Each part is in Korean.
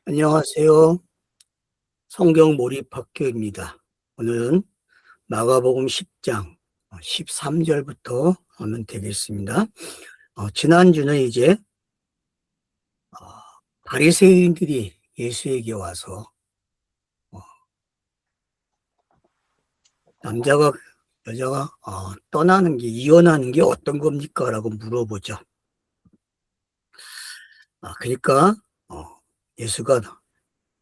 안녕하세요. 성경 몰입학교입니다. 오늘은 마가복음 10장 13절부터 하면 되겠습니다. 지난주는 이제 어, 바리새인들이 예수에게 와서 어, 남자가 여자가 떠나는 게 이혼하는 게 어떤 겁니까? 라고 물어보죠. 그러니까 예수가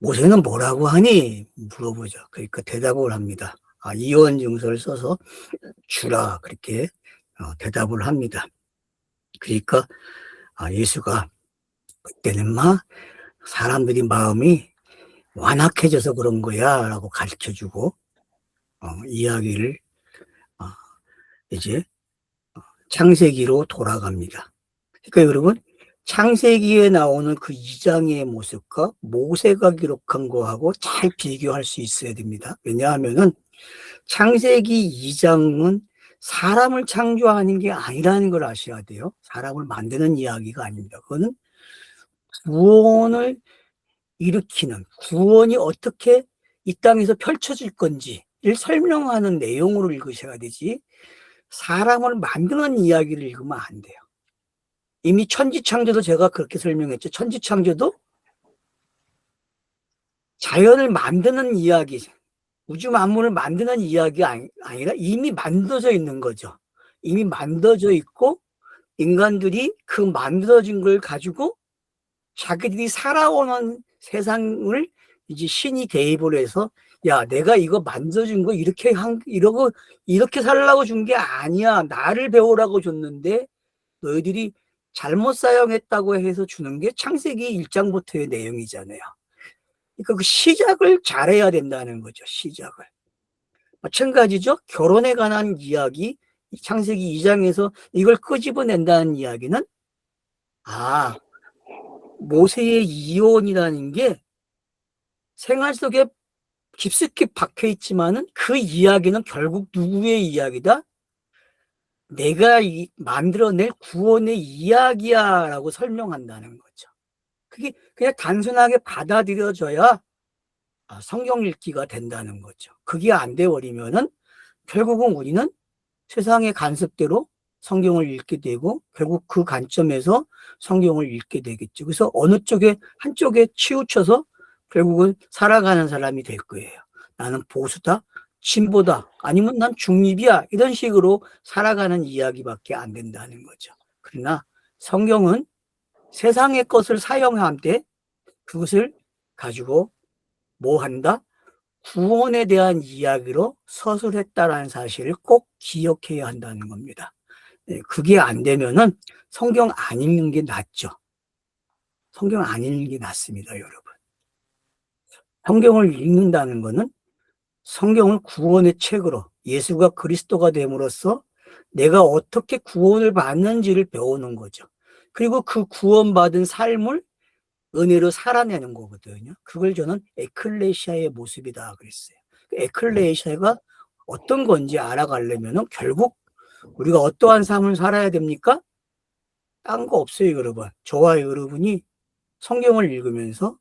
모세는 뭐라고 하니? 물어보죠. 그러니까 대답을 합니다. 이혼 증서를 써서 주라 그렇게 대답을 합니다. 그러니까 예수가 그때는 사람들이 마음이 완악해져서 그런 거야 라고 가르쳐주고 이야기를 어, 이제 창세기로 돌아갑니다. 그러니까 여러분 창세기에 나오는 그 2장의 모습과 모세가 기록한 거하고 잘 비교할 수 있어야 됩니다. 왜냐하면은 창세기 2장은 사람을 창조하는 게 아니라는 걸 아셔야 돼요. 사람을 만드는 이야기가 아닙니다. 그거는 구원을 일으키는, 구원이 어떻게 이 땅에서 펼쳐질 건지를 설명하는 내용으로 읽으셔야 되지, 사람을 만드는 이야기를 읽으면 안 돼요. 이미 천지창조도 제가 그렇게 설명했죠. 천지창조도 자연을 만드는 이야기, 우주 만물을 만드는 이야기가 아니라 이미 만들어져 있는 거죠. 이미 만들어져 있고 인간들이 그 만들어진 걸 가지고 자기들이 살아오는 세상을 이제 신이 개입을 해서 야, 내가 이거 만들어준 거 이렇게 살라고 준 게 아니야. 나를 배우라고 줬는데 너희들이 잘못 사용했다고 해서 주는 게 창세기 1장부터의 내용이잖아요. 그러니까 그 시작을 잘해야 된다는 거죠. 시작을. 마찬가지죠. 결혼에 관한 이야기, 창세기 2장에서 이걸 끄집어낸다는 이야기는 모세의 이혼이라는 게 생활 속에 깊숙이 박혀 있지만은 그 이야기는 결국 누구의 이야기다? 내가 만들어낼 구원의 이야기야 라고 설명한다는 거죠. 그게 그냥 단순하게 받아들여져야 성경 읽기가 된다는 거죠. 그게 안 돼버리면은 결국은 우리는 세상의 관습대로 성경을 읽게 되고 결국 그 관점에서 성경을 읽게 되겠죠. 그래서 어느 쪽에 한쪽에 치우쳐서 결국은 살아가는 사람이 될 거예요. 나는 보수다, 진보다, 아니면 난 중립이야. 이런 식으로 살아가는 이야기밖에 안 된다는 거죠. 그러나 성경은 세상의 것을 사용하되 그것을 가지고 뭐 한다? 구원에 대한 이야기로 서술했다라는 사실을 꼭 기억해야 한다는 겁니다. 그게 안 되면은 성경 안 읽는 게 낫죠. 성경 안 읽는 게 낫습니다, 여러분. 성경을 읽는다는 거는 성경을 구원의 책으로 예수가 그리스도가 됨으로써 내가 어떻게 구원을 받는지를 배우는 거죠. 그리고 그 구원받은 삶을 은혜로 살아내는 거거든요. 그걸 저는 에클레시아의 모습이다 그랬어요. 에클레시아가 어떤 건지 알아가려면 결국 우리가 어떠한 삶을 살아야 됩니까? 딴 거 없어요, 여러분. 저와 여러분이 성경을 읽으면서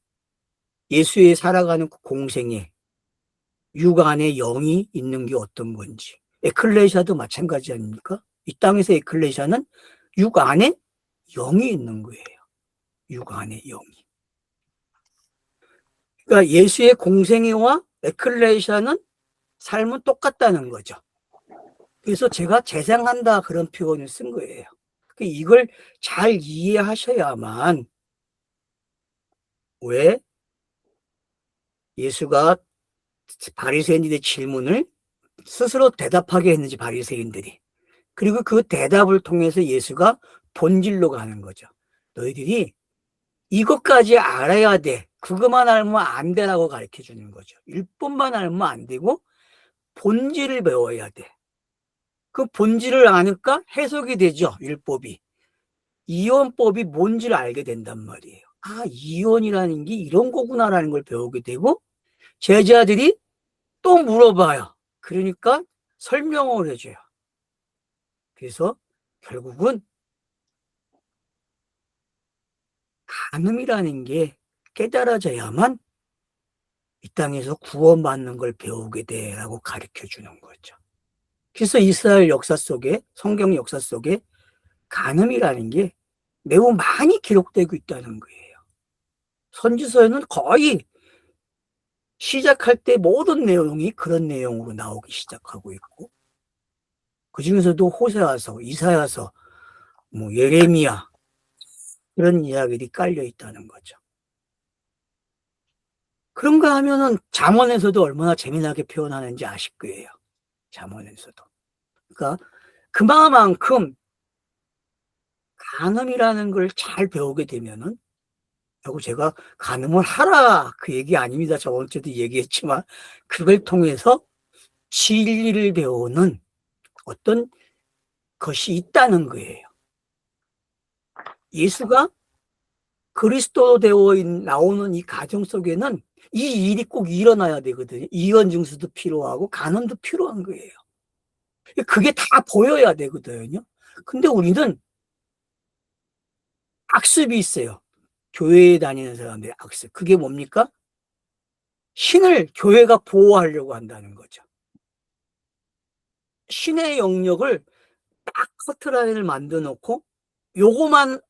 예수의 살아가는 그 공생에 육 안에 영이 있는 게 어떤 건지. 에클레시아도 마찬가지 아닙니까? 이 땅에서 에클레시아는 육 안에 영이 있는 거예요. 육 안에 영이. 그러니까 예수의 공생애와 에클레시아는 삶은 똑같다는 거죠. 그래서 제가 재생한다 그런 표현을 쓴 거예요. 이걸 잘 이해하셔야만 왜 예수가 바리새인들의 질문을 스스로 대답하게 했는지 바리새인들이. 그리고 그 대답을 통해서 예수가 본질로 가는 거죠. 너희들이 이것까지 알아야 돼. 그것만 알면 안 되라고 가르쳐 주는 거죠. 율법만 알면 안 되고 본질을 배워야 돼. 그 본질을 아니까 해석이 되죠. 율법이. 이혼법이 뭔지를 알게 된단 말이에요. 이혼이라는 게 이런 거구나라는 걸 배우게 되고 제자들이 또 물어봐요. 그러니까 설명을 해줘요. 그래서 결국은 간음이라는 게 깨달아져야만 이 땅에서 구원받는 걸 배우게 돼라고 가르쳐 주는 거죠. 그래서 이스라엘 역사 속에, 성경 역사 속에 간음이라는 게 매우 많이 기록되고 있다는 거예요. 선지서에는 거의 시작할 때 모든 내용이 그런 내용으로 나오기 시작하고 있고, 그 중에서도 호세아서, 이사야서, 예레미야, 그런 이야기들이 깔려 있다는 거죠. 그런가 하면은 잠언에서도 얼마나 재미나게 표현하는지 아실 거예요. 잠언에서도. 그러니까 그만큼 간음이라는 걸 잘 배우게 되면은, 하고 제가 간음을 하라 그 얘기 아닙니다. 저번 주도 얘기했지만 그걸 통해서 진리를 배우는 어떤 것이 있다는 거예요. 예수가 그리스도로 되어 나오는 이 가정 속에는 이 일이 꼭 일어나야 되거든요. 이혼 증수도 필요하고 간음도 필요한 거예요. 그게 다 보여야 되거든요. 근데 우리는 악습이 있어요. 교회에 다니는 사람들의 악습. 그게 뭡니까? 신을 교회가 보호하려고 한다는 거죠. 신의 영역을 딱 커트라인을 만들어 놓고 요거만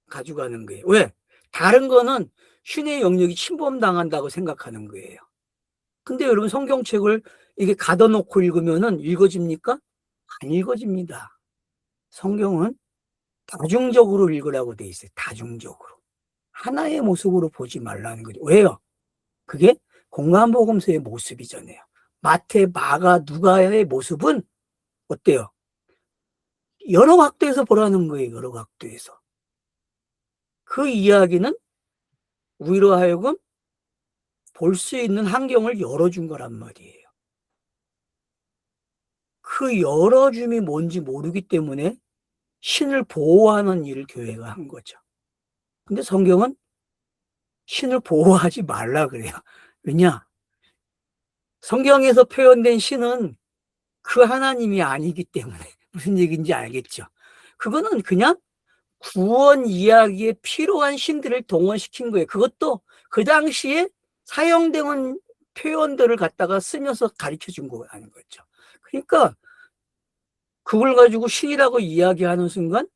가져가는 거예요. 왜? 다른 거는 신의 영역이 침범당한다고 생각하는 거예요. 근데 여러분 성경책을 이게 가둬놓고 읽으면은 읽어집니까? 안 읽어집니다. 성경은 다중적으로 읽으라고 돼 있어요. 다중적으로. 하나의 모습으로 보지 말라는 거죠. 왜요? 그게 공간복음서의 모습이잖아요. 마태, 마가, 누가의 모습은 어때요? 여러 각도에서 보라는 거예요. 여러 각도에서. 그 이야기는 우리로 하여금 볼 수 있는 환경을 열어준 거란 말이에요. 그 열어줌이 뭔지 모르기 때문에 신을 보호하는 일을 교회가 한 거죠. 근데 성경은 신을 보호하지 말라 그래요. 왜냐? 성경에서 표현된 신은 그 하나님이 아니기 때문에. 무슨 얘기인지 알겠죠? 그거는 그냥 구원 이야기에 필요한 신들을 동원시킨 거예요. 그것도 그 당시에 사용되는 표현들을 갖다가 쓰면서 가르쳐 준 거라는 거죠. 그러니까 그걸 가지고 신이라고 이야기하는 순간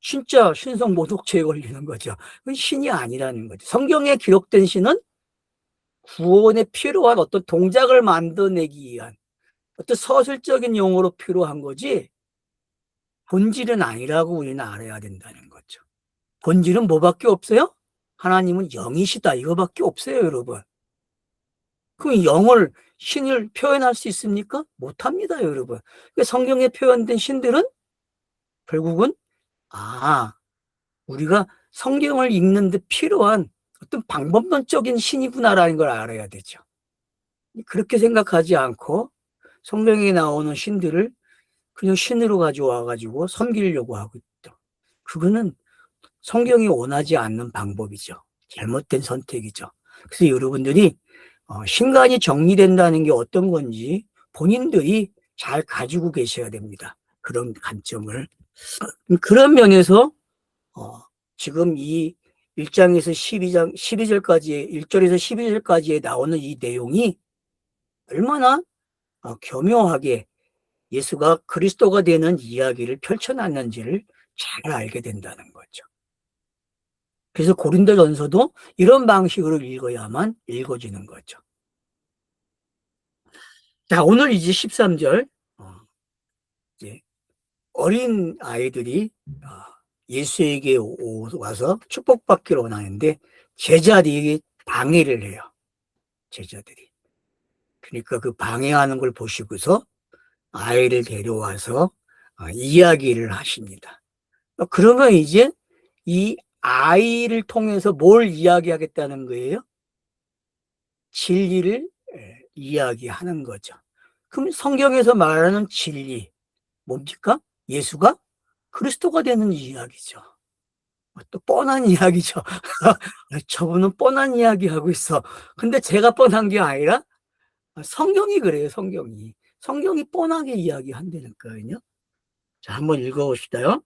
진짜 신성 모독죄에 걸리는 거죠. 그건 신이 아니라는 거죠. 성경에 기록된 신은 구원에 필요한 어떤 동작을 만들어내기 위한 어떤 서술적인 용어로 필요한 거지 본질은 아니라고 우리는 알아야 된다는 거죠. 본질은 뭐밖에 없어요? 하나님은 영이시다 이거밖에 없어요, 여러분. 그럼 영을 신을 표현할 수 있습니까? 못합니다, 여러분. 성경에 표현된 신들은 결국은 우리가 성경을 읽는 데 필요한 어떤 방법론적인 신이구나라는 걸 알아야 되죠. 그렇게 생각하지 않고 성경에 나오는 신들을 그냥 신으로 가져와가지고 섬기려고 하고 있다. 그거는 성경이 원하지 않는 방법이죠. 잘못된 선택이죠. 그래서 여러분들이 신간이 정리된다는 게 어떤 건지 본인들이 잘 가지고 계셔야 됩니다. 그런 관점을. 그런 면에서 지금 이 1장에서 12장, 12절까지, 1절에서 12절까지에 나오는 이 내용이 얼마나 교묘하게 예수가 그리스도가 되는 이야기를 펼쳐놨는지를 잘 알게 된다는 거죠. 그래서 고린도전서도 이런 방식으로 읽어야만 읽어지는 거죠. 자, 오늘 이제 13절, 이제 어린 아이들이 예수에게 와서 축복받기로 원하는데 제자들이 방해를 해요. 제자들이. 그러니까 그 방해하는 걸 보시고서 아이를 데려와서 이야기를 하십니다. 그러면 이제 이 아이를 통해서 뭘 이야기하겠다는 거예요? 진리를 이야기하는 거죠. 그럼 성경에서 말하는 진리 뭡니까? 예수가 그리스도가 되는 이야기죠. 또 뻔한 이야기죠. 저분은 뻔한 이야기 하고 있어. 근데 제가 뻔한 게 아니라 성경이 그래요. 성경이 뻔하게 이야기한다니까요. 자, 한번 읽어봅시다요.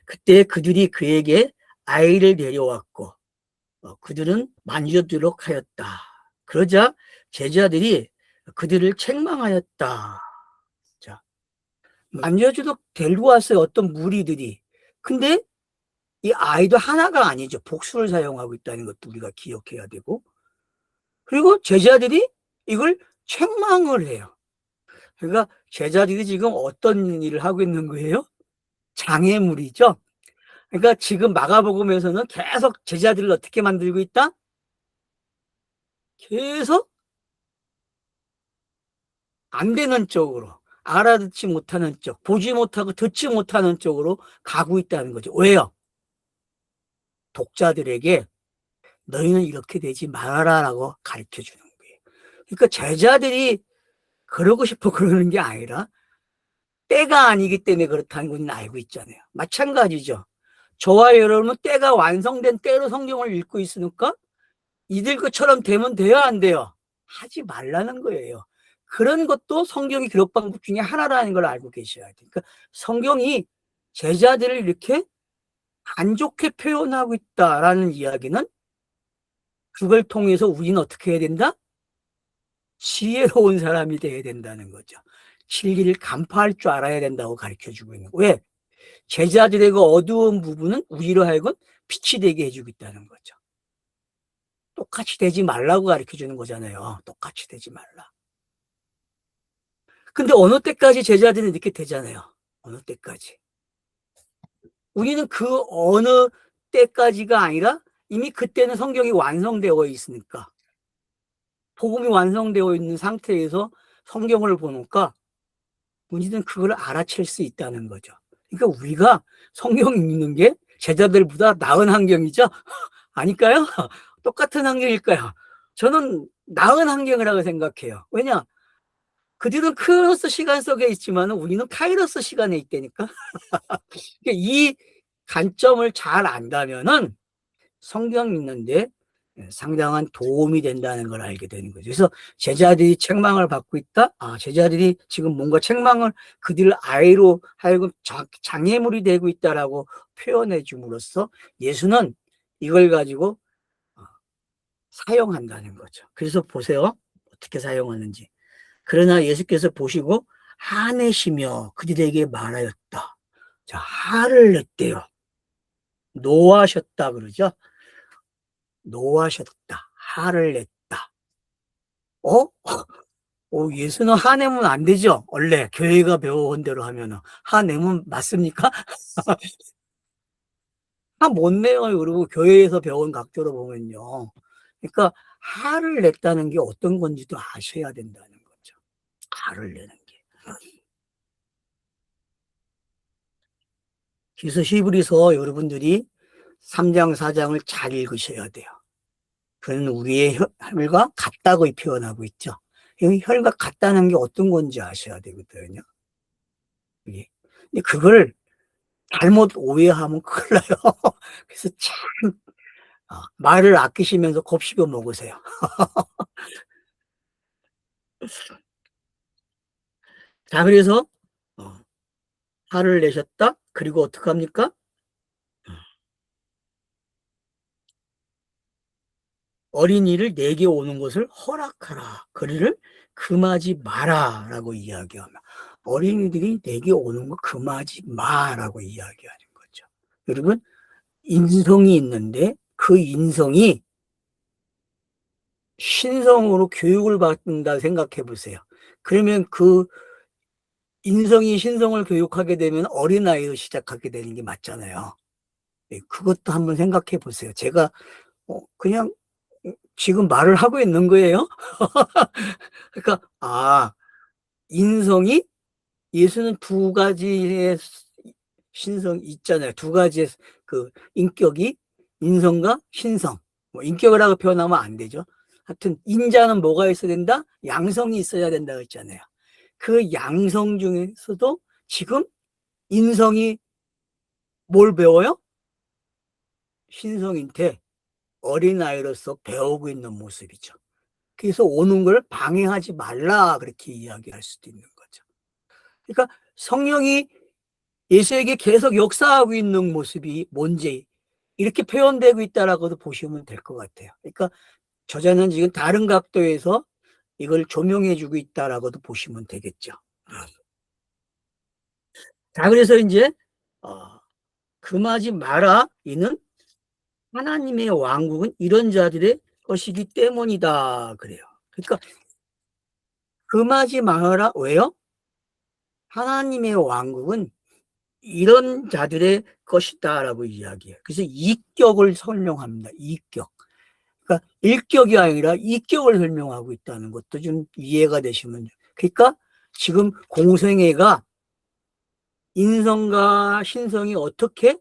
그때 그들이 그에게 아이를 데려왔고 그들은 만져도록 하였다. 그러자 제자들이 그들을 책망하였다. 자, 만져주도록 데리고 왔어요. 어떤 무리들이. 근데 이 아이도 하나가 아니죠. 복수를 사용하고 있다는 것도 우리가 기억해야 되고. 그리고 제자들이 이걸 책망을 해요. 그러니까 제자들이 지금 어떤 일을 하고 있는 거예요? 장애물이죠. 그러니까 지금 마가복음에서는 계속 제자들을 어떻게 만들고 있다? 계속 안 되는 쪽으로, 알아듣지 못하는 쪽, 보지 못하고 듣지 못하는 쪽으로 가고 있다는 거죠. 왜요? 독자들에게 너희는 이렇게 되지 말아라라고 가르쳐 주는 거예요. 그러니까 제자들이 그러고 싶어 그러는 게 아니라 때가 아니기 때문에 그렇다는 건 알고 있잖아요. 마찬가지죠. 저와 여러분은 때가 완성된 때로 성경을 읽고 있으니까 이들 것처럼 되면 돼요, 안 돼요? 하지 말라는 거예요. 그런 것도 성경의 기록 방법 중에 하나라는 걸 알고 계셔야 돼요. 그러니까 성경이 제자들을 이렇게 안 좋게 표현하고 있다라는 이야기는 그걸 통해서 우리는 어떻게 해야 된다? 지혜로운 사람이 돼야 된다는 거죠. 진리를 간파할 줄 알아야 된다고 가르쳐주고 있는 거예요. 왜? 제자들의 그 어두운 부분은 우리로 하여금 빛이 되게 해주고 있다는 거죠. 똑같이 되지 말라고 가르쳐주는 거잖아요. 똑같이 되지 말라. 근데 어느 때까지 제자들은 이렇게 되잖아요. 어느 때까지. 우리는 그 어느 때까지가 아니라 이미 그때는 성경이 완성되어 있으니까, 복음이 완성되어 있는 상태에서 성경을 보니까 우리는 그걸 알아챌 수 있다는 거죠. 그러니까 우리가 성경 읽는 게 제자들보다 나은 환경이죠? 아닐까요? 똑같은 환경일까요? 저는 나은 환경이라고 생각해요. 왜냐? 그들은 크로스 시간 속에 있지만 우리는 카이로스 시간에 있다니까. 이 관점을 잘 안다면은 성경 읽는데 상당한 도움이 된다는 걸 알게 되는 거죠. 그래서 제자들이 책망을 받고 있다. 제자들이 지금 뭔가 책망을 그들 아이로 하여금 장애물이 되고 있다라고 표현해 줌으로써 예수는 이걸 가지고 사용한다는 거죠. 그래서 보세요. 어떻게 사용하는지. 그러나 예수께서 보시고 화내시며 그들에게 말하였다. 자, 화를 냈대요. 노하셨다 그러죠. 노하셨다. 화를 냈다. 예수는 화내면 안 되죠. 원래 교회가 배워온 대로 하면은 화내면 맞습니까? 화 못 내요. 그리고 교회에서 배운 각도로 보면요. 그러니까 화를 냈다는 게 어떤 건지도 아셔야 된다는 거죠. 화를 내는 게. 그래서 히브리서 여러분들이 3장, 4장을 잘 읽으셔야 돼요. 그는 우리의 혈과 같다고 표현하고 있죠. 이 혈과 같다는 게 어떤 건지 아셔야 되거든요. 근데 그걸 잘못 오해하면 큰일 나요. 그래서 참, 말을 아끼시면서 곱씹어 먹으세요. 자, 그래서, 화를 내셨다? 그리고 어떡합니까? 어린이를 내게 오는 것을 허락하라. 그를 금하지 마라. 라고 이야기하며. 어린이들이 내게 오는 거 금하지 마라고 이야기하는 거죠. 여러분, 인성이 있는데 그 인성이 신성으로 교육을 받는다 생각해 보세요. 그러면 그 인성이 신성을 교육하게 되면 어린아이로 시작하게 되는 게 맞잖아요. 그것도 한번 생각해 보세요. 제가 그냥 지금 말을 하고 있는 거예요. 그러니까 인성이 예수는 두 가지의 신성이 있잖아요. 두 가지의 그 인격이 인성과 신성. 인격이라고 표현하면 안 되죠. 하여튼 인자는 뭐가 있어야 된다? 양성이 있어야 된다고 했잖아요. 그 양성 중에서도 지금 인성이 뭘 배워요? 신성인데 어린아이로서 배우고 있는 모습이죠. 그래서 오는 걸 방해하지 말라 그렇게 이야기할 수도 있는 거죠. 그러니까 성령이 예수에게 계속 역사하고 있는 모습이 뭔지 이렇게 표현되고 있다라고도 보시면 될 것 같아요. 그러니까 저자는 지금 다른 각도에서 이걸 조명해 주고 있다라고도 보시면 되겠죠. 자, 그래서 이제 금하지 마라. 이는 하나님의 왕국은 이런 자들의 것이기 때문이다. 그래요. 그러니까 금하지 마라. 왜요? 하나님의 왕국은 이런 자들의 것이다라고 이야기해요. 그래서 이격을 설명합니다. 이격. 그러니까 일격이 아니라 이격을 설명하고 있다는 것도 좀 이해가 되시면. 그러니까 지금 공생애가 인성과 신성이 어떻게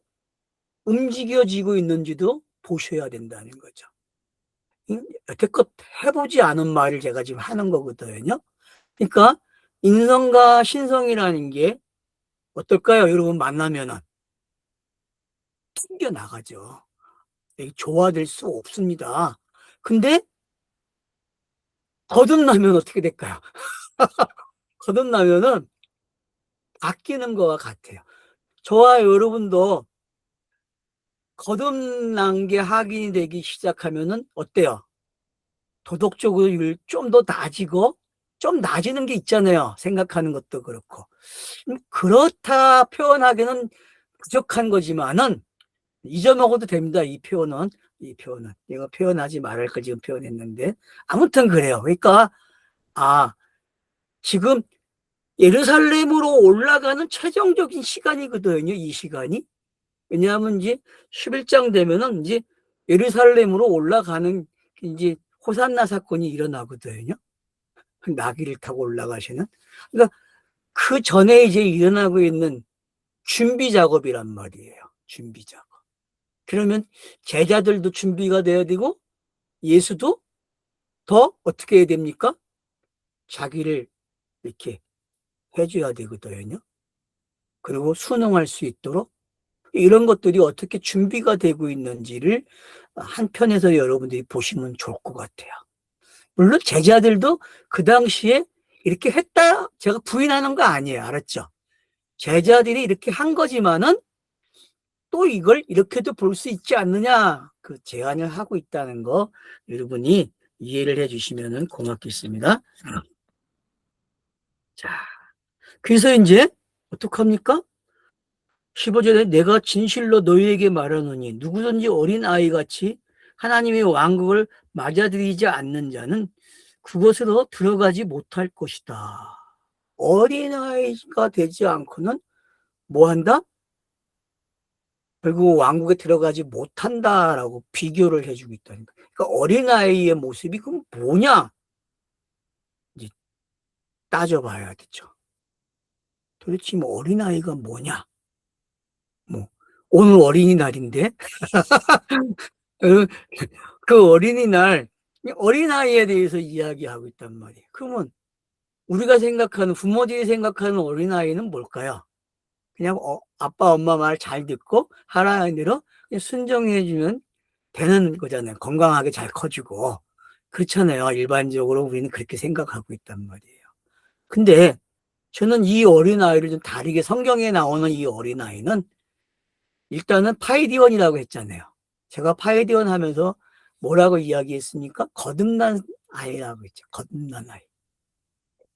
움직여지고 있는지도 보셔야 된다는 거죠. 여태껏 해보지 않은 말을 제가 지금 하는 거거든요. 그러니까 인성과 신성이라는 게 어떨까요? 여러분 만나면은 튕겨나가죠. 조화될 수 없습니다. 근데 거듭나면 어떻게 될까요? 거듭나면은 바뀌는 거와 같아요. 저와 여러분도 거듭난 게 확인이 되기 시작하면은 어때요? 도덕적으로 좀 더 나아지고 좀 나아지는 게 있잖아요. 생각하는 것도 그렇고. 그렇다 표현하기는 부족한 거지만은 잊어먹어도 됩니다. 이 표현은 내가 표현하지 말할 걸 지금 표현했는데 아무튼 그래요. 그러니까 지금 예루살렘으로 올라가는 최종적인 시간이거든요. 이 시간이. 왜냐하면 이제 11장 되면은 이제 예루살렘으로 올라가는 이제 호산나 사건이 일어나거든요. 나귀를 타고 올라가시는. 그러니까 그 전에 이제 일어나고 있는 준비 작업이란 말이에요. 준비 작업. 그러면 제자들도 준비가 돼야 되고 예수도 더 어떻게 해야 됩니까? 자기를 이렇게 해줘야 되거든요. 그리고 순응할 수 있도록 이런 것들이 어떻게 준비가 되고 있는지를 한편에서 여러분들이 보시면 좋을 것 같아요. 물론 제자들도 그 당시에 이렇게 했다 제가 부인하는 거 아니에요. 알았죠? 제자들이 이렇게 한 거지만은 또 이걸 이렇게도 볼 수 있지 않느냐 그 제안을 하고 있다는 거 여러분이 이해를 해주시면 고맙겠습니다. 자, 그래서 이제 어떡합니까? 15절에 내가 진실로 너희에게 말하노니 누구든지 어린아이같이 하나님의 왕국을 맞아들이지 않는 자는 그곳으로 들어가지 못할 것이다. 어린아이가 되지 않고는 뭐한다? 결국 왕국에 들어가지 못한다라고 비교를 해주고 있다니까. 그러니까 어린아이의 모습이 그럼 뭐냐? 이제 따져봐야 되죠. 도대체 뭐 어린아이가 뭐냐? 뭐 오늘 어린이날인데 그 어린이날 어린아이에 대해서 이야기하고 있단 말이에요. 그러면 우리가 생각하는 부모들이 생각하는 어린아이는 뭘까요? 그냥 아빠 엄마 말 잘 듣고 하라는 대로 그냥 순종해주면 되는 거잖아요. 건강하게 잘 커지고 그렇잖아요. 일반적으로 우리는 그렇게 생각하고 있단 말이에요. 근데 저는 이 어린아이를 좀 다르게 성경에 나오는 이 어린아이는 일단은 파이디언이라고 했잖아요. 제가 파이디언 하면서 뭐라고 이야기했습니까? 거듭난 아이라고 했죠. 거듭난 아이.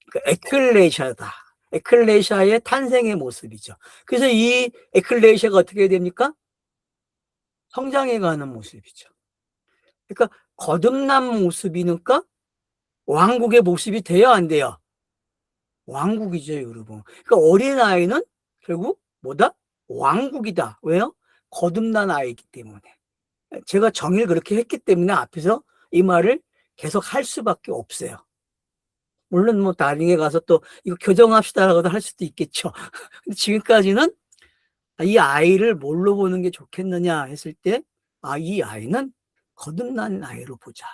그러니까 에클레시아다. 에클레시아의 탄생의 모습이죠. 그래서 이 에클레시아가 어떻게 됩니까? 성장해가는 모습이죠. 그러니까 거듭난 모습이니까 왕국의 모습이 돼야 안 돼요? 왕국이죠, 여러분. 그러니까 어린아이는 결국 뭐다? 왕국이다. 왜요? 거듭난 아이이기 때문에. 제가 정의를 그렇게 했기 때문에 앞에서 이 말을 계속 할 수밖에 없어요. 물론 뭐 나중에 가서 또 이거 교정합시다라고도 할 수도 있겠죠. 근데 지금까지는 이 아이를 뭘로 보는 게 좋겠느냐 했을 때, 이 아이는 거듭난 아이로 보자.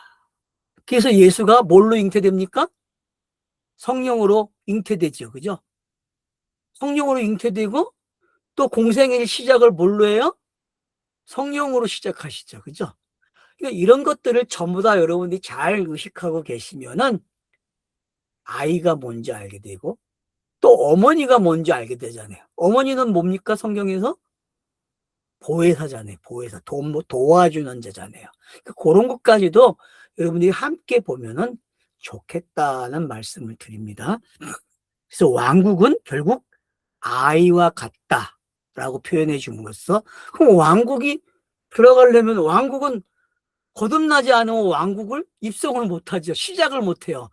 그래서 예수가 뭘로 잉태됩니까? 성령으로 잉태되죠. 그죠? 성령으로 잉태되고 또 공생의 시작을 뭘로 해요? 성령으로 시작하시죠. 그죠? 그러니까 이런 것들을 전부 다 여러분들이 잘 의식하고 계시면은 아이가 뭔지 알게 되고 또 어머니가 뭔지 알게 되잖아요. 어머니는 뭡니까? 성경에서? 보혜사잖아요. 보혜사. 도와주는 자잖아요. 그런 것까지도 여러분들이 함께 보면은 좋겠다는 말씀을 드립니다. 그래서 왕국은 결국 아이와 같다라고 표현해 줌으로써, 그럼 왕국이 들어가려면 왕국은 거듭나지 않으면 왕국을 입성을 못하죠. 시작을 못해요.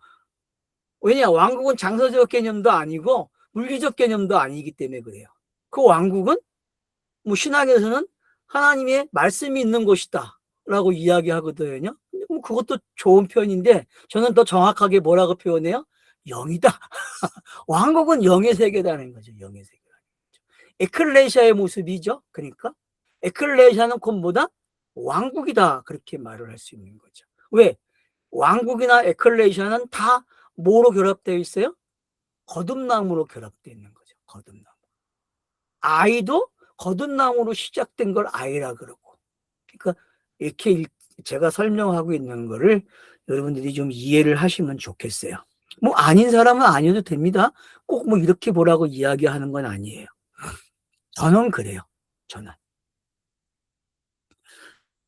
왜냐? 왕국은 장서적 개념도 아니고 물리적 개념도 아니기 때문에 그래요. 그 왕국은 뭐 신학에서는 하나님의 말씀이 있는 곳이다 라고 이야기하거든요. 근데 뭐 그것도 좋은 표현인데 저는 더 정확하게 뭐라고 표현해요? 영이다. 왕국은 영의 세계라는 거죠. 영의 세계라는 거죠. 에클레시아의 모습이죠. 그러니까 에클레시아는 곧 뭐다? 왕국이다. 그렇게 말을 할 수 있는 거죠. 왜? 왕국이나 에클레시아는 다 뭐로 결합되어 있어요? 거듭남으로 결합되어 있는 거죠. 거듭남. 아이도 거듭남으로 시작된 걸 아이라 그러고. 그러니까 이렇게 제가 설명하고 있는 거를 여러분들이 좀 이해를 하시면 좋겠어요. 뭐 아닌 사람은 아니어도 됩니다. 꼭 뭐 이렇게 보라고 이야기하는 건 아니에요. 저는 그래요. 저는.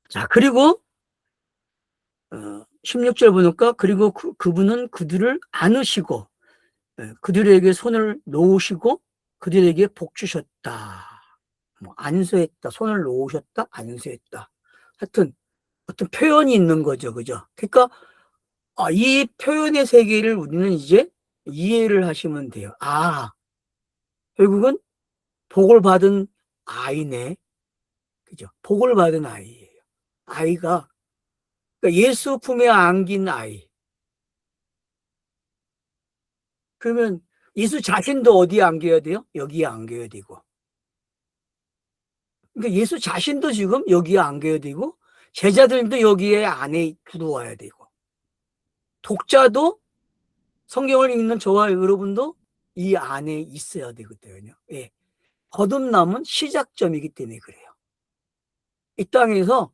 자, 그리고 16절 보니까 그리고 그분은 그들을 안으시고 그들에게 손을 놓으시고 그들에게 복 주셨다. 뭐 안수했다. 손을 놓으셨다. 안수했다. 하여튼 어떤 표현이 있는 거죠. 그죠? 그러니까 이 표현의 세계를 우리는 이제 이해를 하시면 돼요. 결국은 복을 받은 아이네. 그죠? 복을 받은 아이예요. 아이가 그러니까 예수 품에 안긴 아이. 그러면 예수 자신도 어디에 안겨야 돼요? 여기에 안겨야 되고. 그러니까 예수 자신도 지금 여기에 안겨야 되고 제자들도 여기에 안에 들어와야 되고 독자도 성경을 읽는 저와 여러분도 이 안에 있어야 되거든요. 예. 거듭남은 시작점이기 때문에 그래요. 이 땅에서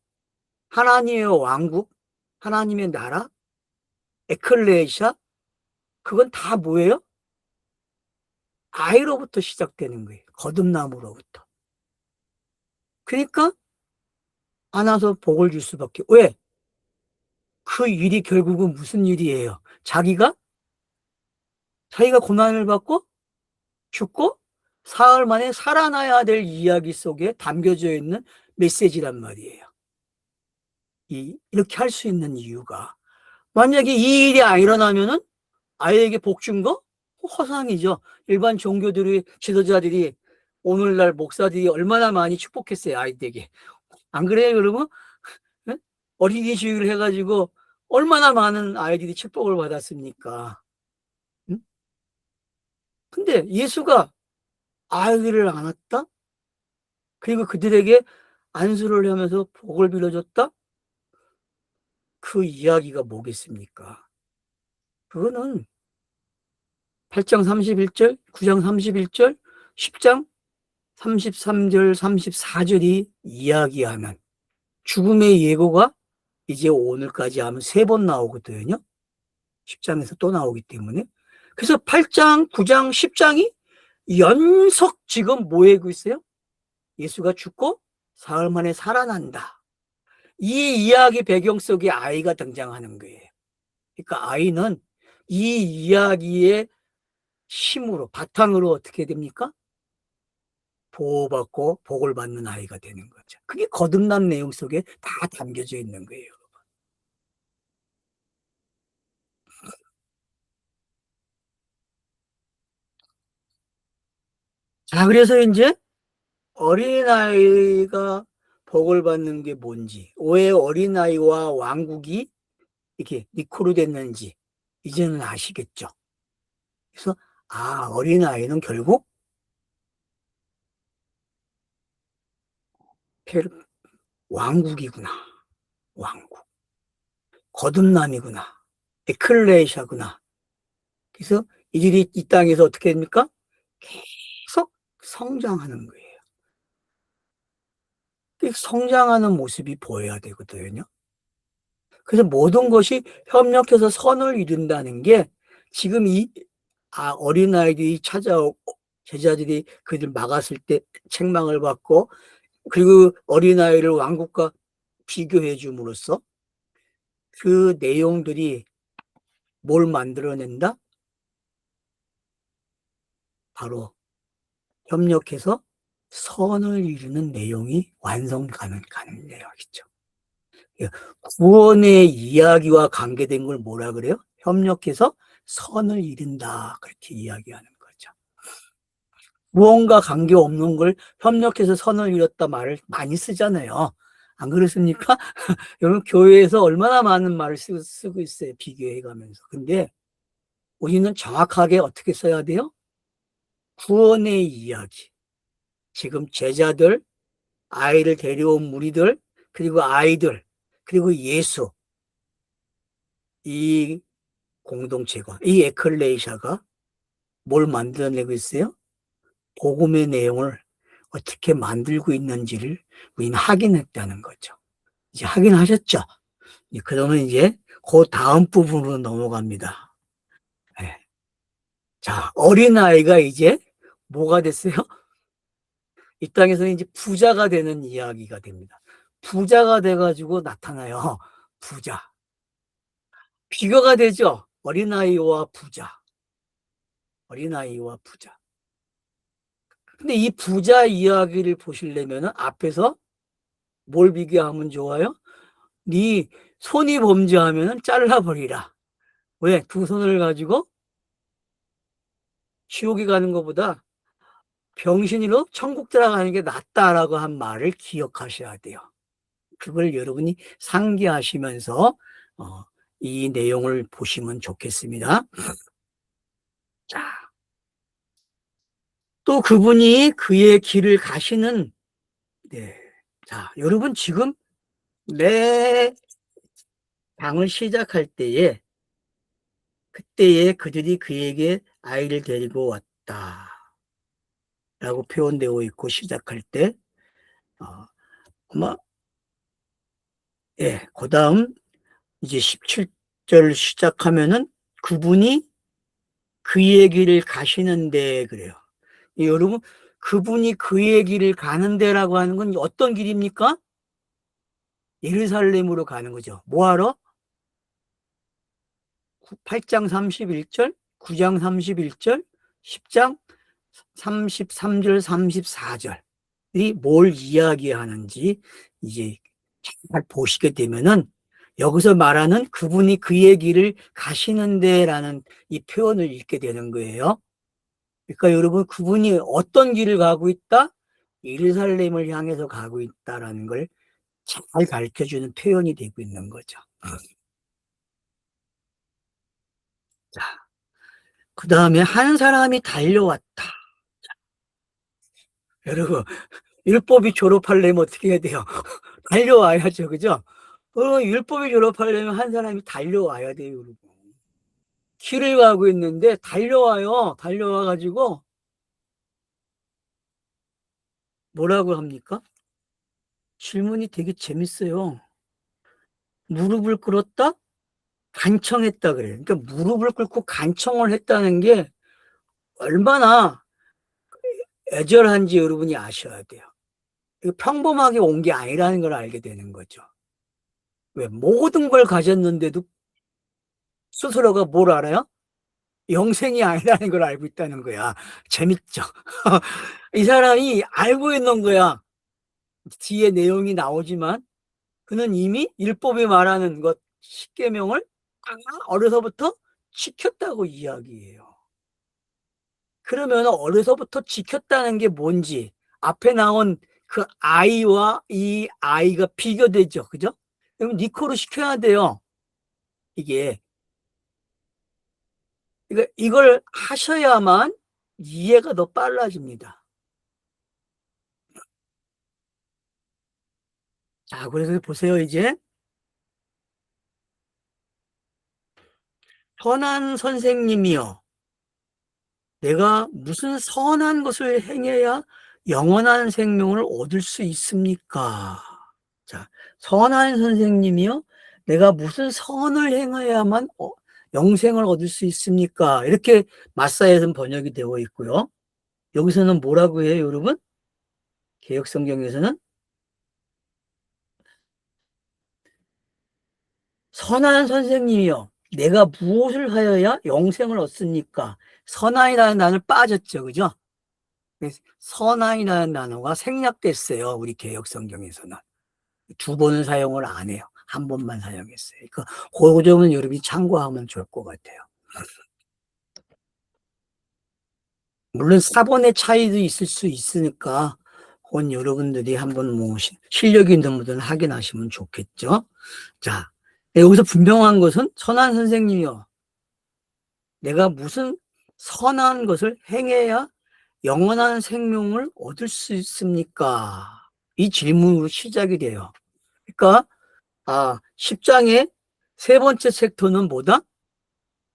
하나님의 왕국, 하나님의 나라, 에클레시아, 그건 다 뭐예요? 아이로부터 시작되는 거예요. 거듭남으로부터. 그러니까 안아서 복을 줄 수밖에. 왜? 그 일이 결국은 무슨 일이에요? 자기가 고난을 받고 죽고 사흘 만에 살아나야 될 이야기 속에 담겨져 있는 메시지란 말이에요. 이렇게 할 수 있는 이유가 만약에 이 일이 안 일어나면은 아이에게 복 준 거 허상이죠. 일반 종교들의 지도자들이 오늘날 목사들이 얼마나 많이 축복했어요. 아이들에게. 안 그래요 여러분? 어린이 주일을 해가지고 얼마나 많은 아이들이 축복을 받았습니까? 응? 근데 예수가 아이들을 안았다? 그리고 그들에게 안수를 하면서 복을 빌어줬다? 그 이야기가 뭐겠습니까? 그거는 8장 31절, 9장 31절, 10장 33절, 34절이 이야기하는 죽음의 예고가 이제 오늘까지 하면 3번 나오거든요. 10장에서 또 나오기 때문에. 그래서 8장, 9장, 10장이 연속 지금 뭐 하고 있어요? 예수가 죽고 사흘 만에 살아난다. 이 이야기 배경 속에 아이가 등장하는 거예요. 그러니까 아이는 이 이야기의 힘으로, 바탕으로 어떻게 됩니까? 보호받고 복을 받는 아이가 되는 거죠. 그게 거듭난 내용 속에 다 담겨져 있는 거예요. 자, 그래서 이제 어린아이가 복을 받는 게 뭔지, 왜 어린아이와 왕국이 이렇게 니코로 됐는지 이제는 아시겠죠. 그래서 어린아이는 결국 왕국이구나. 왕국. 거듭남이구나. 에클레시아구나. 그래서 이들이 이 땅에서 어떻게 됩니까? 계속 성장하는 거예요. 성장하는 모습이 보여야 되거든요. 그래서 모든 것이 협력해서 선을 이룬다는 게 지금 어린아이들이 찾아오고 제자들이 그들 막았을 때 책망을 받고 그리고 어린아이를 왕국과 비교해 줌으로써 그 내용들이 뭘 만들어낸다? 바로 협력해서 선을 이루는 내용이 가는 내용이죠. 예, 구원의 이야기와 관계된 걸 뭐라 그래요? 협력해서 선을 이룬다. 그렇게 이야기하는 거죠. 무언가 관계없는 걸 협력해서 선을 이뤘다 말을 많이 쓰잖아요. 안 그렇습니까? 여러분, 교회에서 얼마나 많은 말을 쓰고 있어요. 비교해 가면서. 근데 우리는 정확하게 어떻게 써야 돼요? 구원의 이야기. 지금 제자들, 아이를 데려온 무리들, 그리고 아이들, 그리고 예수, 이 공동체가, 이 에클레시아가 뭘 만들어내고 있어요? 복음의 내용을 어떻게 만들고 있는지를 우리는 확인했다는 거죠. 이제 확인하셨죠? 그러면 이제 그 다음 부분으로 넘어갑니다. 네. 자, 어린아이가 이제 뭐가 됐어요? 이 땅에서는 이제 부자가 되는 이야기가 됩니다. 부자가 돼가지고 나타나요. 부자. 비교가 되죠. 어린아이와 부자. 어린아이와 부자. 근데 이 부자 이야기를 보시려면 앞에서 뭘 비교하면 좋아요? 네 손이 범죄하면 잘라버리라. 왜? 두 손을 가지고 지옥에 가는 것보다 병신으로 천국 들어가는 게 낫다라고 한 말을 기억하셔야 돼요. 그걸 여러분이 상기하시면서 이 내용을 보시면 좋겠습니다. 자, 또 그분이 그의 길을 가시는, 네. 자, 여러분 지금 내 방을 시작할 때에 그때에 그들이 그에게 아이를 데리고 왔다 라고 표현되어 있고 시작할 때 아마 그 다음 이제 17절 시작하면은 그분이 그의 길을 가시는데 그래요. 여러분 그분이 그의 길을 가는데라고 하는 건 어떤 길입니까? 예루살렘으로 가는 거죠. 뭐하러? 8장 31절, 9장 31절, 10장 33절, 34절이 뭘 이야기하는지 이제 잘 보시게 되면은 여기서 말하는 그분이 그의 길을 가시는데라는 이 표현을 읽게 되는 거예요. 그러니까 여러분 그분이 어떤 길을 가고 있다? 예루살렘을 향해서 가고 있다라는 걸 잘 가르쳐주는 표현이 되고 있는 거죠. 자, 그 다음에 한 사람이 달려왔다. 여러분 율법이 졸업하려면 어떻게 해야 돼요? 달려와야죠, 그죠? 율법이 졸업하려면 한 사람이 달려와야 돼요, 여러분. 길을 가고 있는데 달려와요. 달려와가지고 뭐라고 합니까? 질문이 되게 재밌어요. 무릎을 꿇었다? 간청했다 그래요. 그러니까 무릎을 꿇고 간청을 했다는 게 얼마나 애절한지 여러분이 아셔야 돼요. 평범하게 온 게 아니라는 걸 알게 되는 거죠. 왜? 모든 걸 가졌는데도 스스로가 뭘 알아요? 영생이 아니라는 걸 알고 있다는 거야. 재밌죠? 이 사람이 알고 있는 거야. 뒤에 내용이 나오지만 그는 이미 율법이 말하는 것 십계명을 어려서부터 지켰다고 이야기해요. 그러면 어려서부터 지켰다는 게 뭔지 앞에 나온 그 아이와 이 아이가 비교되죠. 그죠? 그럼 니코로 시켜야 돼요. 이게 이걸 하셔야만 이해가 더 빨라집니다. 자, 그래서 보세요, 이제. 선한 선생님이여, 내가 무슨 선한 것을 행해야 영원한 생명을 얻을 수 있습니까? 자, 선한 선생님이요, 내가 무슨 선을 행해야만 영생을 얻을 수 있습니까? 이렇게 마사에서는 번역이 되어 있고요. 여기서는 뭐라고 해요, 여러분? 개역성경에서는 선한 선생님이여, 내가 무엇을 하여야 영생을 얻습니까? 선한이라는 단어를 빠졌죠. 그죠? 그래서 선한이라는 단어가 생략됐어요. 우리 개역성경에서는. 두 번은 사용을 안 해요. 한 번만 사용했어요. 그 점은 여러분이 참고하면 좋을 것 같아요. 물론 사본의 차이도 있을 수 있으니까 그건 여러분들이 한번 뭐 실력 있는 분들은 확인하시면 좋겠죠. 자, 여기서 분명한 것은 선한 선생님이요, 내가 무슨 선한 것을 행해야 영원한 생명을 얻을 수 있습니까? 이 질문으로 시작이 돼요. 그러니까 10장의 세 번째 섹터는 뭐다?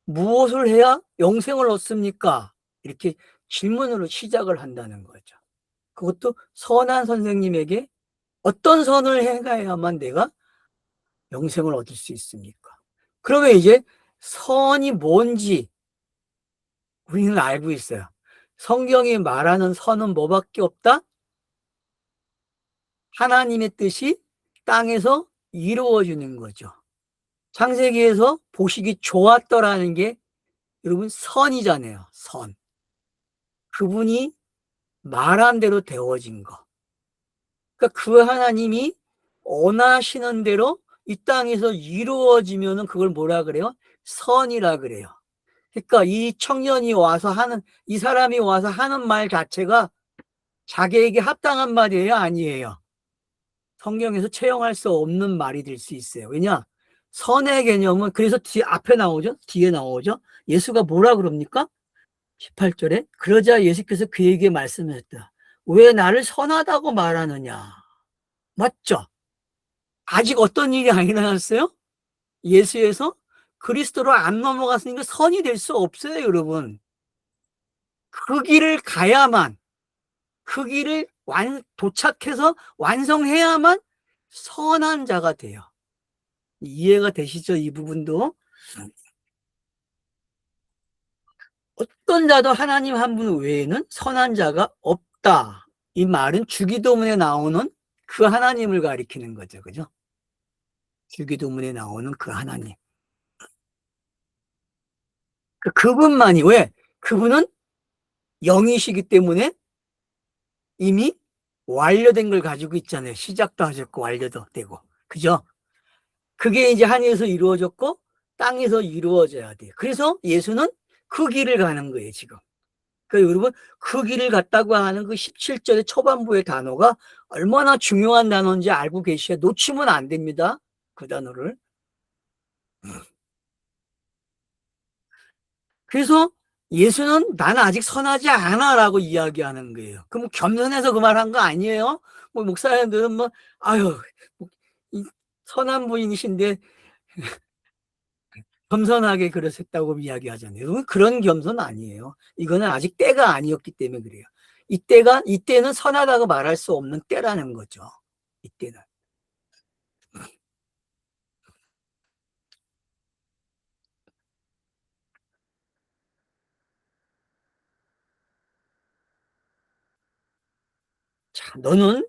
무엇을 해야 영생을 얻습니까? 이렇게 질문으로 시작을 한다는 거죠. 그것도 선한 선생님에게 어떤 선을 행해야만 내가 영생을 얻을 수 있습니까? 그러면 이제 선이 뭔지 우리는 알고 있어요. 성경이 말하는 선은 뭐밖에 없다? 하나님의 뜻이 땅에서 이루어지는 거죠. 창세기에서 보시기 좋았더라는 게 여러분 선이잖아요. 선. 그분이 말한 대로 되어진 거. 그러니까 그 하나님이 원하시는 대로 이 땅에서 이루어지면은 그걸 뭐라 그래요? 선이라 그래요. 그러니까 이 청년이 와서 하는, 이 사람이 와서 하는 말 자체가 자기에게 합당한 말이에요? 아니에요? 성경에서 채용할 수 없는 말이 될 수 있어요. 왜냐? 선의 개념은 그래서 앞에 나오죠? 뒤에 나오죠? 예수가 뭐라 그럽니까? 18절에 그러자 예수께서 그에게 말씀하셨다. 왜 나를 선하다고 말하느냐? 맞죠? 아직 어떤 일이 안 일어났어요? 예수에서 그리스도로 안 넘어갔으니까 선이 될 수 없어요, 여러분. 그 길을 가야만, 그 길을 도착해서 완성해야만 선한 자가 돼요. 이해가 되시죠? 이 부분도. 어떤 자도 하나님 한 분 외에는 선한 자가 없다. 이 말은 주기도문에 나오는 그 하나님을 가리키는 거죠. 그죠? 주기도문에 나오는 그 하나님. 그분만이, 왜? 그분은 영이시기 때문에 이미 완료된 걸 가지고 있잖아요. 시작도 하셨고 완료도 되고. 그죠? 그게 이제 하늘에서 이루어졌고 땅에서 이루어져야 돼요. 그래서 예수는 그 길을 가는 거예요, 지금. 그러니까 여러분, 그 길을 갔다고 하는 그 17절의 초반부의 단어가 얼마나 중요한 단어인지 알고 계셔야, 놓치면 안 됩니다. 그 단어를. 그래서 예수는 나는 아직 선하지 않아 라고 이야기하는 거예요. 그럼 겸손해서 그 말 한 거 아니에요? 뭐 목사님들은 뭐 아유, 이 선한 분이신데 겸손하게 그러셨다고 이야기하잖아요. 그런 겸손 아니에요. 이거는 아직 때가 아니었기 때문에 그래요. 이때는 선하다고 말할 수 없는 때라는 거죠. 이때는. 자, 너는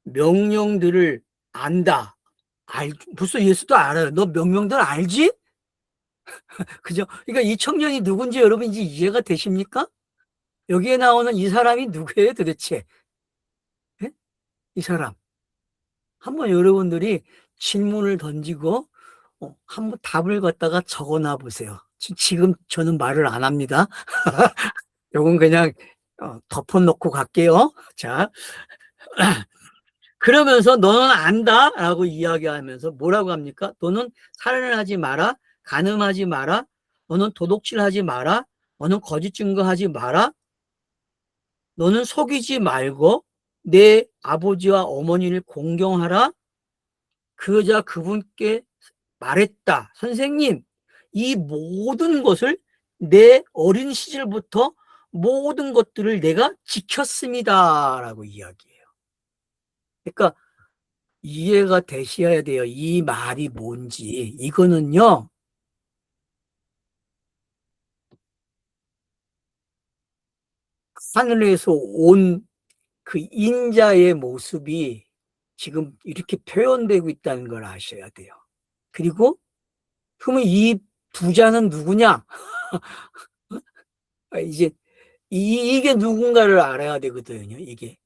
명령들을 안다. 벌써 예수도 알아요. 너 명령들 알지? 그죠? 그러니까 이 청년이 누군지 여러분 이제 이해가 되십니까? 여기에 나오는 이 사람이 누구예요 도대체? 네? 이 사람. 한번 여러분들이 질문을 던지고 한번 답을 갖다가 적어놔 보세요. 지금 저는 말을 안 합니다. 요건 그냥 덮어놓고 갈게요. 자, 그러면서 너는 안다 라고 이야기하면서 뭐라고 합니까? 너는 살인을 하지 마라, 간음하지 마라, 너는 도둑질하지 마라, 너는 거짓 증거하지 마라, 너는 속이지 말고 내 아버지와 어머니를 공경하라. 그러자 그분께 말했다. 선생님, 이 모든 것을 내 어린 시절부터 모든 것들을 내가 지켰습니다 라고 이야기해요. 그러니까 이해가 되셔야 돼요. 이 말이 뭔지. 이거는요, 하늘에서 온 그 인자의 모습이 지금 이렇게 표현되고 있다는 걸 아셔야 돼요. 그리고 그러면 이 부자는 누구냐? 이제 이게 누군가를 알아야 되거든요. 이게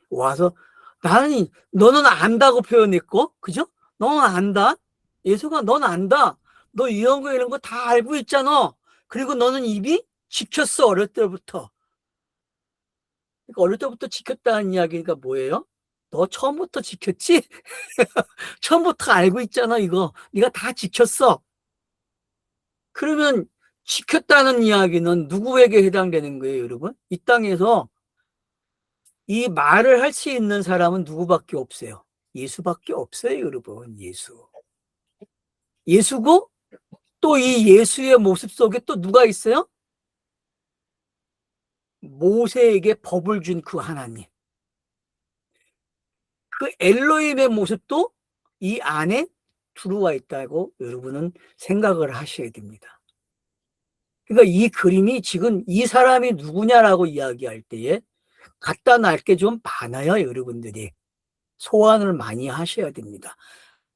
와서 나는 너는 안다고 표현했고, 그죠? 너는 안다. 예수가 넌 안다. 너 이런 거 이런 거 다 알고 있잖아. 그리고 너는 이미 지켰어 어릴 때부터. 그러니까 어릴 때부터 지켰다는 이야기가 뭐예요? 너 처음부터 지켰지? 처음부터 알고 있잖아 이거. 네가 다 지켰어. 그러면 지켰다는 이야기는 누구에게 해당되는 거예요, 여러분? 이 땅에서 이 말을 할 수 있는 사람은 누구밖에 없어요. 예수밖에 없어요, 여러분. 예수. 예수고 또 이 예수의 모습 속에 또 누가 있어요? 모세에게 법을 준 그 하나님. 그 엘로힘의 모습도 이 안에 들어와 있다고 여러분은 생각을 하셔야 됩니다. 그러니까 이 그림이 지금 이 사람이 누구냐라고 이야기할 때에 갖다 날 게 좀 많아요, 여러분들이. 소환을 많이 하셔야 됩니다.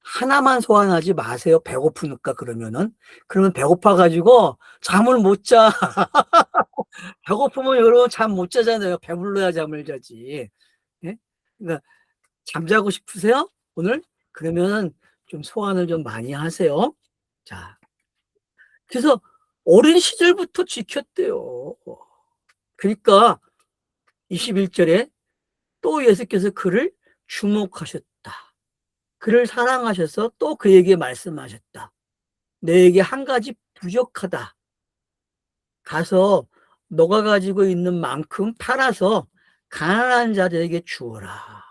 하나만 소환하지 마세요. 배고프니까 그러면은. 그러면 배고파 가지고 잠을 못 자. 배고프면 여러분 잠 못 자잖아요. 배불러야 잠을 자지. 예? 그러니까 잠자고 싶으세요? 오늘? 그러면은 좀 소환을 좀 많이 하세요. 자. 그래서 어린 시절부터 지켰대요. 그러니까 21절에 또 예수께서 그를 주목하셨다. 그를 사랑하셔서 또 그에게 말씀하셨다. 너에게 한 가지 부족하다. 가서 너가 가지고 있는 만큼 팔아서 가난한 자들에게 주어라.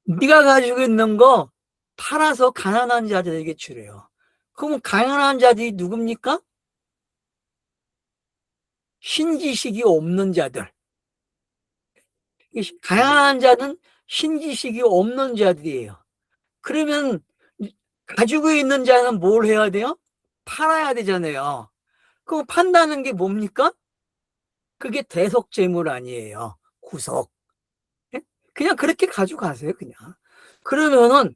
네가 가지고 있는 거 팔아서 가난한 자들에게 주래요. 그럼 가난한 자들이 누굽니까? 신지식이 없는 자들. 가난한 자는 신지식이 없는 자들이에요. 그러면 가지고 있는 자는 뭘 해야 돼요? 팔아야 되잖아요. 그럼 판다는 게 뭡니까? 그게 대속재물 아니에요. 구속. 예? 그냥 그렇게 가져가세요, 그냥. 그러면은,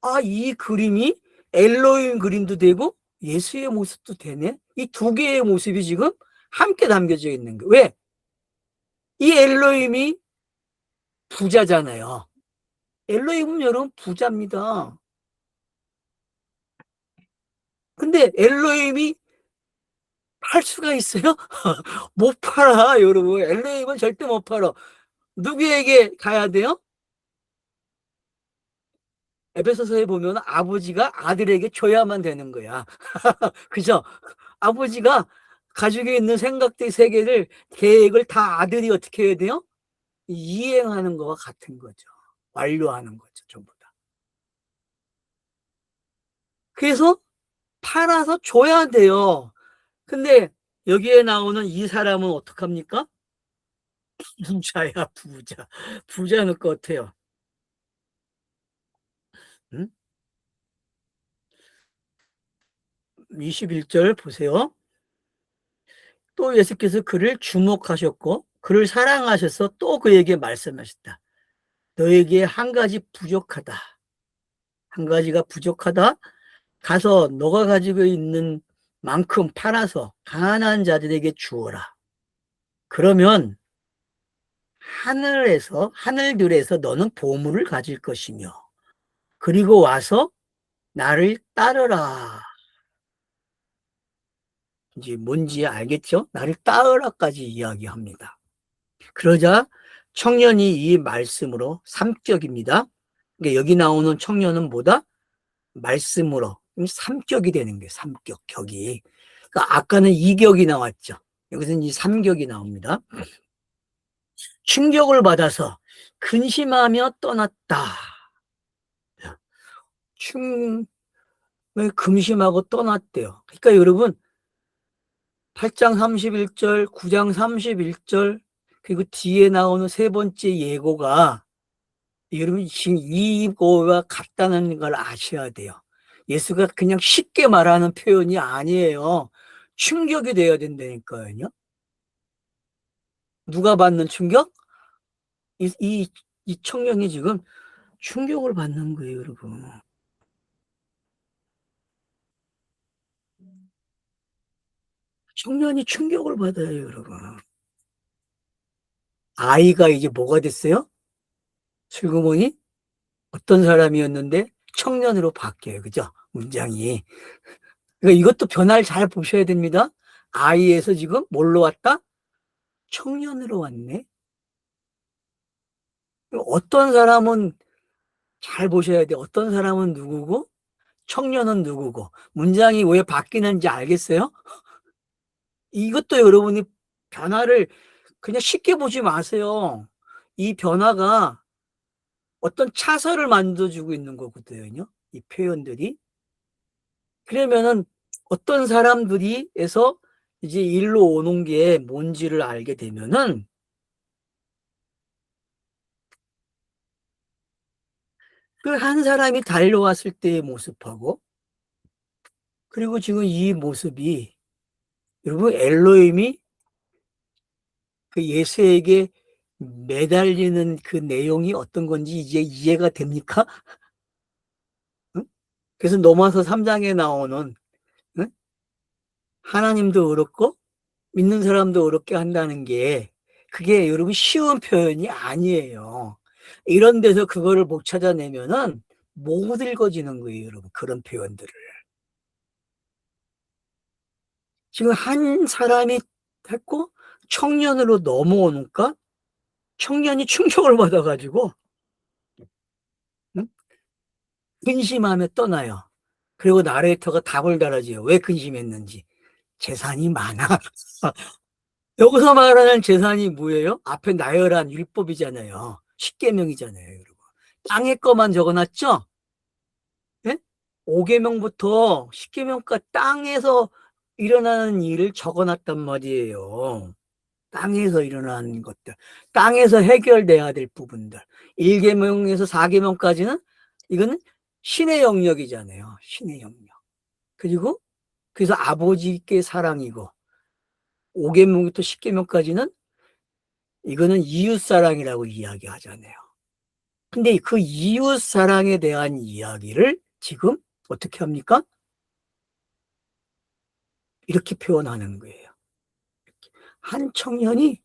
아, 이 그림이 엘로힘 그림도 되고 예수의 모습도 되네? 이 두 개의 모습이 지금 함께 담겨져 있는 거예요. 왜? 이 엘로힘이 부자잖아요. 엘로힘은 여러분 부자입니다. 근데 엘로힘이 팔 수가 있어요? 못 팔아, 여러분. 엘로힘은 절대 못 팔아. 누구에게 가야 돼요? 에베소서에 보면 아버지가 아들에게 줘야만 되는 거야. 그죠? 아버지가 가지고 있는 생각들 세계를, 계획을 다 아들이 어떻게 해야 돼요? 이행하는 거와 같은 거죠. 완료하는 거죠, 전부 다. 그래서 팔아서 줘야 돼요. 근데 여기에 나오는 이 사람은 어떡합니까? 부자야, 부자. 부자는 것 같아요. 응? 21절 보세요. 또 예수께서 그를 주목하셨고 그를 사랑하셔서 또 그에게 말씀하셨다. 너에게 한 가지 부족하다. 한 가지가 부족하다. 가서 너가 가지고 있는 만큼 팔아서 가난한 자들에게 주어라. 그러면 하늘들에서 너는 보물을 가질 것이며 그리고 와서 나를 따르라. 이제 뭔지 알겠죠? 나를 따르라까지 이야기합니다. 그러자 청년이 이 말씀으로 삼격입니다. 그러니까 여기 나오는 청년은 뭐다? 말씀으로 삼격이 되는 거예요. 삼격, 격이. 그러니까 아까는 이격이 나왔죠. 여기서는 이 삼격이 나옵니다. 충격을 받아서 근심하며 떠났다. 금심하고 떠났대요. 그러니까 여러분 8장 31절, 9장 31절 그리고 뒤에 나오는 세 번째 예고가 여러분 지금 이거와 같다는 걸 아셔야 돼요. 예수가 그냥 쉽게 말하는 표현이 아니에요. 충격이 돼야 된다니까요. 누가 받는 충격? 이 청년이 지금 충격을 받는 거예요, 여러분. 청년이 충격을 받아요, 여러분. 아이가 이제 뭐가 됐어요? 슬그머니 어떤 사람이었는데 청년으로 바뀌어요. 그죠? 문장이. 그러니까 이것도 변화를 잘 보셔야 됩니다. 아이에서 지금 뭘로 왔다? 청년으로 왔네. 어떤 사람은 잘 보셔야 돼. 어떤 사람은 누구고, 청년은 누구고, 문장이 왜 바뀌는지 알겠어요? 이것도 여러분이 변화를 그냥 쉽게 보지 마세요. 이 변화가 어떤 차선을 만들어주고 있는 거거든요. 이 표현들이. 그러면은 어떤 사람들이에서 이제 일로 오는 게 뭔지를 알게 되면은 그 한 사람이 달려왔을 때의 모습하고, 그리고 지금 이 모습이, 여러분 엘로힘이 그 예수에게 매달리는 그 내용이 어떤 건지 이제 이해가 됩니까? 응? 그래서 로마서 3장에 나오는, 응? 하나님도 어렵고 믿는 사람도 어렵게 한다는 게, 그게 여러분 쉬운 표현이 아니에요. 이런 데서 그거를 못 찾아내면은 못 읽어지는 거예요, 여러분. 그런 표현들을. 지금 한 사람이 했고 청년으로 넘어오니까 청년이 충격을 받아가지고, 응? 근심하며 떠나요. 그리고 나레이터가 답을 달아줘요. 왜 근심했는지. 재산이 많아. 여기서 말하는 재산이 뭐예요? 앞에 나열한 율법이잖아요. 십계명이잖아요, 여러분. 땅의 것만 적어놨죠? 예? 5계명부터 10계명까지 땅에서 일어나는 일을 적어놨단 말이에요. 땅에서 일어나는 것들, 땅에서 해결돼야 될 부분들. 1계명에서 4계명까지는 이거는 신의 영역이잖아요. 신의 영역. 그리고 그래서 아버지께 사랑이고, 5계명부터 10계명까지는 이거는 이웃사랑이라고 이야기하잖아요. 근데 그 이웃사랑에 대한 이야기를 지금 어떻게 합니까? 이렇게 표현하는 거예요. 한 청년이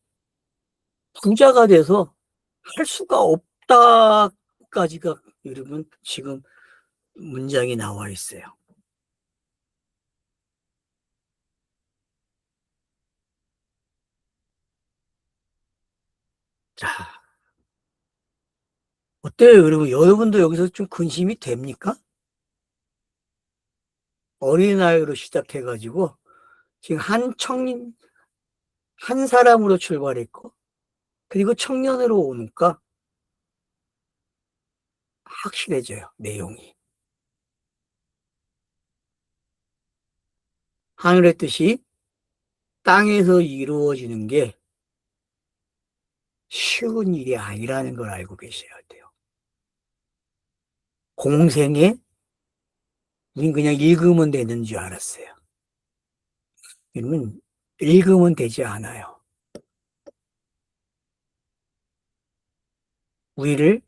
부자가 돼서 할 수가 없다까지가 여러분 지금 문장이 나와 있어요. 자, 어때요, 여러분? 여러분도 여기서 좀 근심이 됩니까? 어린아이로 시작해가지고 지금 한 사람으로 출발했고, 그리고 청년으로 오니까 확실해져요, 내용이. 하늘의 뜻이 땅에서 이루어지는 게 쉬운 일이 아니라는 걸 알고 계셔야 돼요. 공생에 우린 그냥 읽으면 되는 줄 알았어요. 이러면 읽으면 되지 않아요. 우리를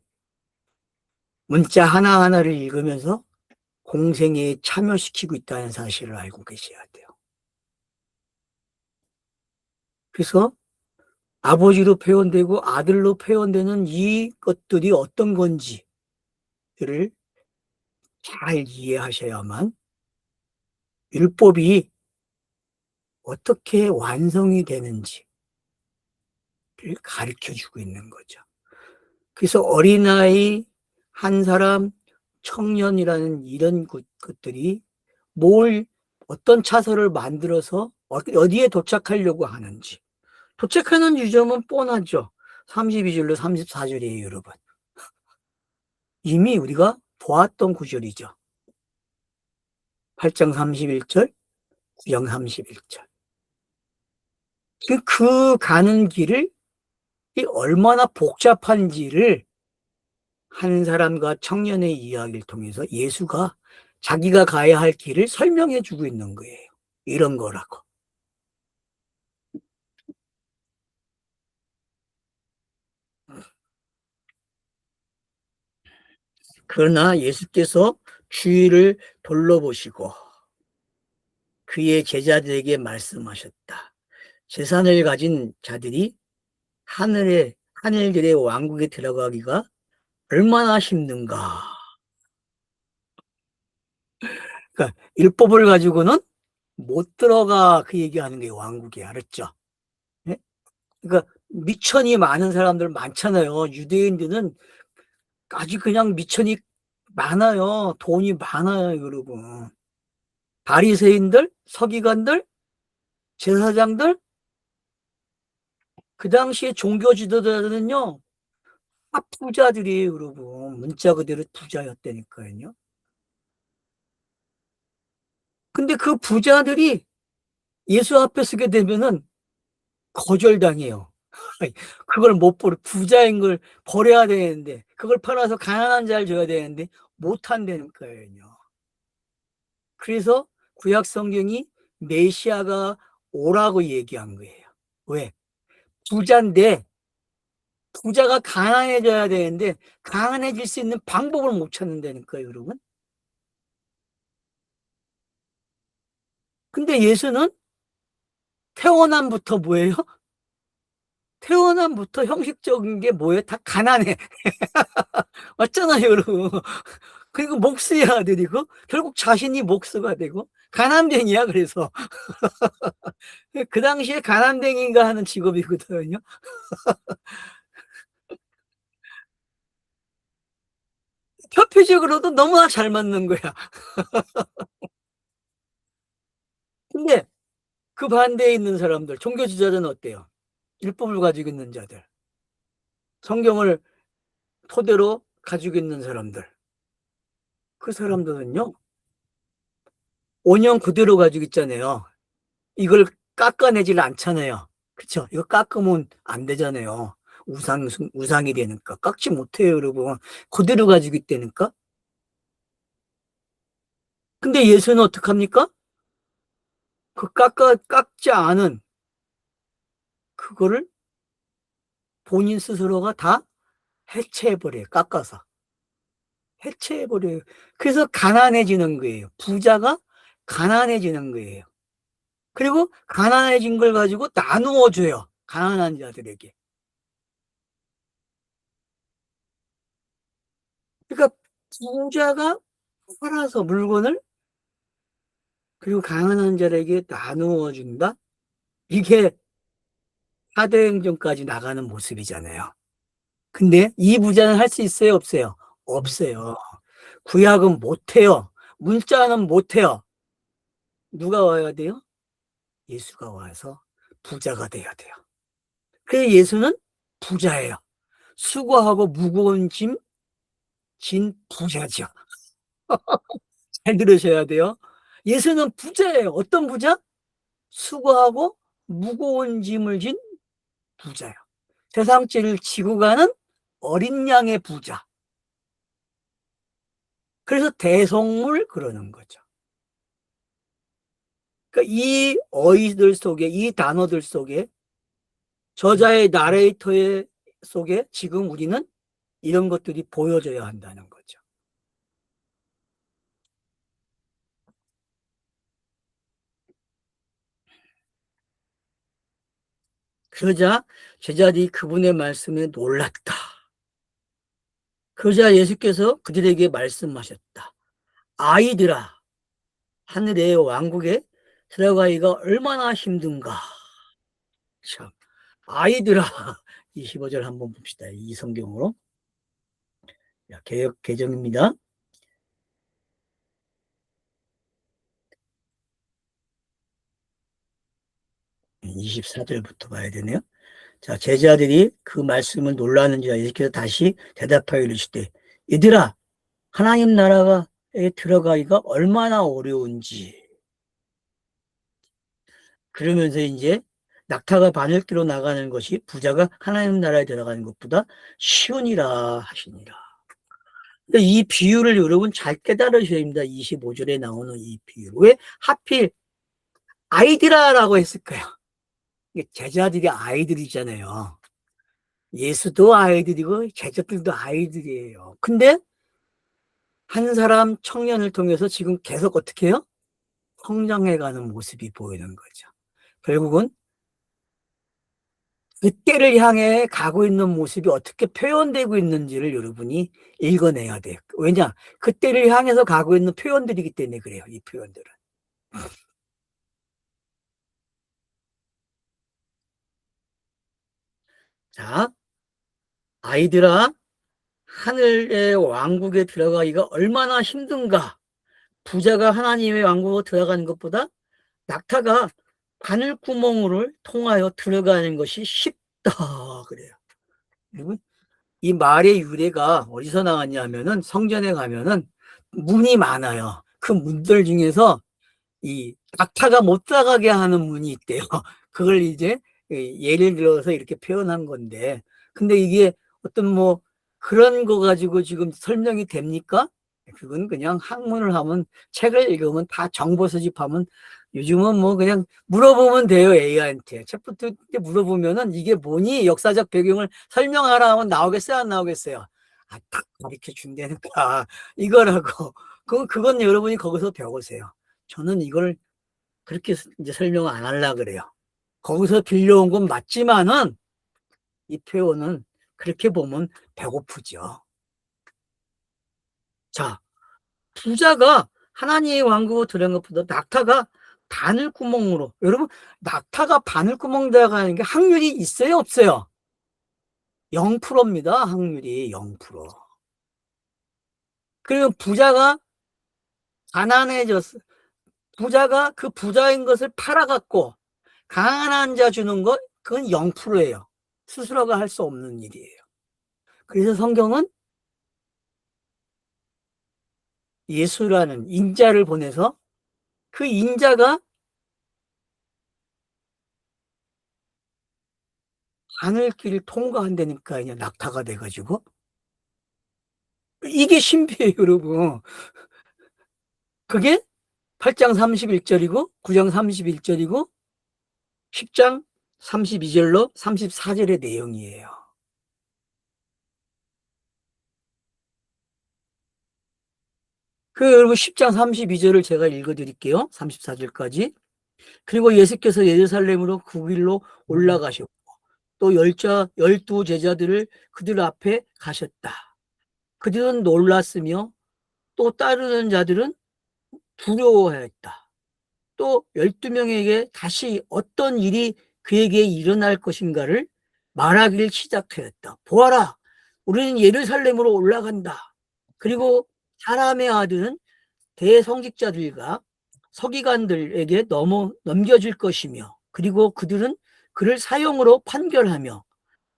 문자 하나하나를 읽으면서 공생에 참여시키고 있다는 사실을 알고 계셔야 돼요. 그래서 아버지로 표현되고 아들로 표현되는 이 것들이 어떤 건지를 잘 이해하셔야만 율법이 어떻게 완성이 되는지를 가르쳐 주고 있는 거죠. 그래서 어린아이, 한 사람, 청년이라는 이런 것들이 뭘, 어떤 차선을 만들어서 어디에 도착하려고 하는지. 도착하는 지점은 뻔하죠. 32절로 34절이에요, 여러분. 이미 우리가 보았던 구절이죠. 8장 31절, 9장 31절. 그 가는 길을 얼마나 복잡한지를 한 사람과 청년의 이야기를 통해서 예수가 자기가 가야 할 길을 설명해 주고 있는 거예요. 이런 거라고. 그러나 예수께서 주위를 둘러보시고 그의 제자들에게 말씀하셨다. 재산을 가진 자들이 하늘들의 왕국에 들어가기가 얼마나 힘든가. 그러니까 율법을 가지고는 못 들어가, 그 얘기하는 게 왕국이, 알았죠? 네? 그러니까 미천이 많은 사람들 많잖아요. 유대인들은 아주 그냥 미천이 많아요. 돈이 많아요, 여러분. 바리새인들, 서기관들, 제사장들, 그 당시에 종교 지도자들은요, 다 부자들이에요, 여러분. 문자 그대로 부자였다니까요. 근데 그 부자들이 예수 앞에 서게 되면은 거절당해요. 그걸 못 버려. 부자인 걸 버려야 되는데, 그걸 팔아서 가난한 자를 줘야 되는데 못 한다니까요. 그래서 구약 성경이 메시아가 오라고 얘기한 거예요. 왜? 부자인데, 부자가 가난해져야 되는데 가난해질 수 있는 방법을 못 찾는다니까요, 여러분. 근데 예수는 태어남부터 뭐예요? 태어남부터 형식적인 게 뭐예요? 다 가난해. 맞잖아요, 여러분. 그리고 목수의 아들이고 결국 자신이 목수가 되고 가난뱅이야. 그래서 그 당시에 가난뱅이인가 하는 직업이거든요. 협회적으로도 너무나 잘 맞는 거야. 근데 그 반대에 있는 사람들, 종교 지도자는 어때요? 율법을 가지고 있는 자들, 성경을 토대로 가지고 있는 사람들, 그 사람들은요, 온영 그대로 가지고 있잖아요. 이걸 깎아내질 않잖아요. 그쵸? 이거 깎으면 안 되잖아요. 우상이 되니까. 깎지 못해요, 여러분. 그대로 가지고 있다니까? 근데 예수는 어떡합니까? 깎지 않은 그거를 본인 스스로가 다 해체해버려요. 깎아서. 해체해버려요. 그래서 가난해지는 거예요. 부자가 가난해지는 거예요. 그리고 가난해진 걸 가지고 나누어 줘요. 가난한 자들에게. 그러니까 부자가 팔아서 물건을, 그리고 가난한 자에게 나누어 준다? 이게 사도행전까지 나가는 모습이잖아요. 근데 이 부자는 할 수 있어요, 없어요? 없어요. 구약은 못해요. 문자는 못해요. 누가 와야 돼요? 예수가 와서 부자가 돼야 돼요. 그래서 예수는 부자예요. 수고하고 무거운 짐 진 부자죠. 잘 들으셔야 돼요. 예수는 부자예요. 어떤 부자? 수고하고 무거운 짐을 진 부자예요. 세상죄를 지고 가는 어린 양의 부자. 그래서 대성물 그러는 거죠. 그러니까 이 어휘들 속에, 이 단어들 속에, 저자의 나레이터의 속에 지금 우리는 이런 것들이 보여져야 한다는 거죠. 그러자 제자들이 그분의 말씀에 놀랐다. 그러자 예수께서 그들에게 말씀하셨다. 아이들아, 하늘의 왕국에 들어가기가 얼마나 힘든가. 참, 아이들아. 25절 한번 봅시다. 이 성경으로. 개역 개정입니다. 24절부터 봐야 되네요. 자, 제자들이 그 말씀을 놀라는지 예수께서 다시 대답하여 이르시되, 얘들아, 하나님 나라에 들어가기가 얼마나 어려운지. 그러면서 이제 낙타가 바늘기로 나가는 것이 부자가 하나님 나라에 들어가는 것보다 쉬우니라 하시니라. 이 비유를 여러분 잘 깨달으셔야 됩니다. 25절에 나오는 이 비유. 왜 하필 아이들아라고 했을까요? 제자들이 아이들이잖아요. 예수도 아이들이고 제자들도 아이들이에요. 근데 한 사람 청년을 통해서 지금 계속 어떻게 해요? 성장해가는 모습이 보이는 거죠. 결국은 그때를 향해 가고 있는 모습이 어떻게 표현되고 있는지를 여러분이 읽어내야 돼요. 왜냐? 그때를 향해서 가고 있는 표현들이기 때문에 그래요, 이 표현들은. 자, 아이들아, 하늘의 왕국에 들어가기가 얼마나 힘든가. 부자가 하나님의 왕국으로 들어가는 것보다 낙타가 바늘구멍을 통하여 들어가는 것이 쉽다 그래요. 그리고 이 말의 유래가 어디서 나왔냐 하면은 성전에 가면은 문이 많아요. 그 문들 중에서 이 낙타가 못 들어가게 하는 문이 있대요. 그걸 이제 예를 들어서 이렇게 표현한 건데, 근데 이게 어떤 뭐 그런 거 가지고 지금 설명이 됩니까? 그건 그냥 학문을 하면, 책을 읽으면, 다 정보 수집하면, 요즘은 뭐 그냥 물어보면 돼요, AI한테. 챗부터 물어보면은 이게 뭐니? 역사적 배경을 설명하라 하면 나오겠어요, 안 나오겠어요? 아, 딱 가르쳐 준다니까. 이거라고. 그건 여러분이 거기서 배우세요. 저는 이걸 그렇게 이제 설명을 안 하려고 그래요. 거기서 빌려온 건 맞지만은 이 표현은 그렇게 보면 배고프죠. 자, 부자가 하나님의 왕국으로 들어간 것보다 낙타가 바늘구멍으로, 여러분, 낙타가 바늘구멍 들어가는 게 확률이 있어요, 없어요? 0%입니다. 확률이 0%. 그리고 부자가 가난해졌어. 부자가 그 부자인 것을 팔아갖고 가난한 자 주는 것, 그건 0%예요. 스스로가 할 수 없는 일이에요. 그래서 성경은 예수라는 인자를 보내서 그 인자가 하늘길을 통과한다니까, 그냥 낙타가 돼가지고. 이게 신비예요, 여러분. 그게 8장 31절이고 9장 31절이고 10장 32절로 34절의 내용이에요. 그 여러분 10장 32절을 제가 읽어드릴게요. 34절까지. 그리고 예수께서 예루살렘으로 그 길로 올라가셨고 또 열두 제자들을 그들 앞에 가셨다. 그들은 놀랐으며 또 따르는 자들은 두려워하였다. 또 12명에게 다시 어떤 일이 그에게 일어날 것인가를 말하기를 시작하였다. 보아라, 우리는 예루살렘으로 올라간다. 그리고 사람의 아들은 대성직자들과 서기관들에게 넘겨질 것이며, 그리고 그들은 그를 사형으로 판결하며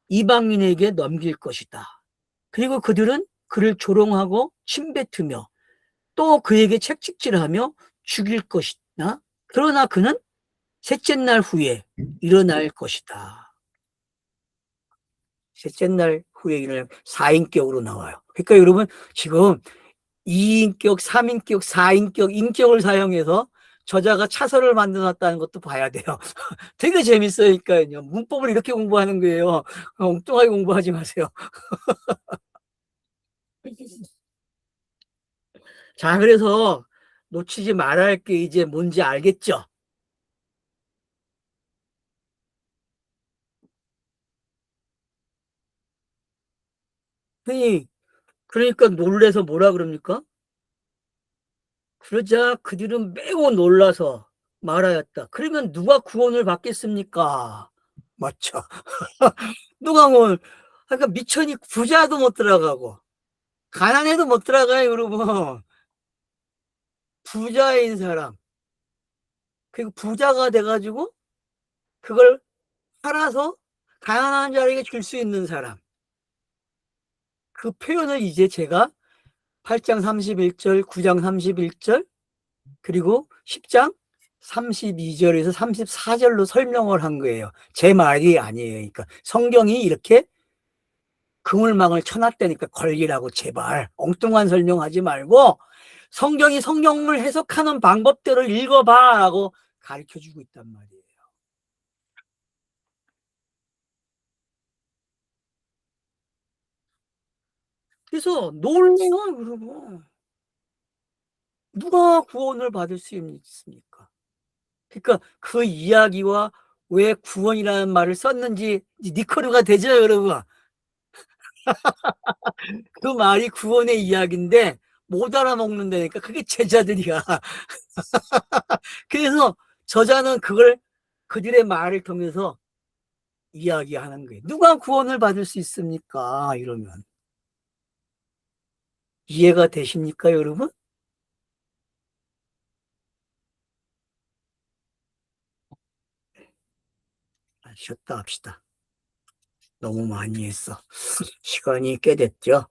이방인에게 넘길 것이다. 그리고 그들은 그를 조롱하고 침뱉으며 또 그에게 채찍질하며 죽일 것이나, 그러나 그는 셋째 날 후에 일어날 것이다. 셋째 날 후에 일어날 4인격으로 나와요. 그러니까 여러분 지금 2인격, 3인격, 4인격, 인격을 사용해서 저자가 차서를 만들어 놨다는 것도 봐야 돼요. 되게 재밌으니까요. 문법을 이렇게 공부하는 거예요. 엉뚱하게 공부하지 마세요. 자, 그래서 놓치지 말아야 할 게 이제 뭔지 알겠죠? 흔히 그러니까 놀래서 뭐라 그럽니까? 그러자 그들은 매우 놀라서 말하였다. 그러면 누가 구원을 받겠습니까? 맞죠? 누가 뭐, 그러니까 미천이 부자도 못 들어가고, 가난해도 못 들어가요, 여러분. 부자인 사람, 그리고 부자가 돼가지고, 그걸 팔아서 가난한 자에게 줄 수 있는 사람. 그 표현을 이제 제가 8장 31절, 9장 31절, 그리고 10장 32절에서 34절로 설명을 한 거예요. 제 말이 아니에요. 그러니까 성경이 이렇게 그물망을 쳐놨다니까 걸리라고. 제발 엉뚱한 설명하지 말고 성경이 성경을 해석하는 방법대로 읽어봐라고 가르쳐주고 있단 말이에요. 그래서 놀래요, 그러고. 누가 구원을 받을 수 있습니까? 그러니까 그 이야기와 왜 구원이라는 말을 썼는지 니커르가 되죠, 여러분. 그 말이 구원의 이야기인데 못 알아먹는다니까. 그게 제자들이야. 그래서 저자는 그걸 그들의 말을 통해서 이야기하는 거예요. 누가 구원을 받을 수 있습니까? 이러면 이해가 되십니까, 여러분? 쉬었다 합시다. 너무 많이 했어. 시간이 꽤 됐죠.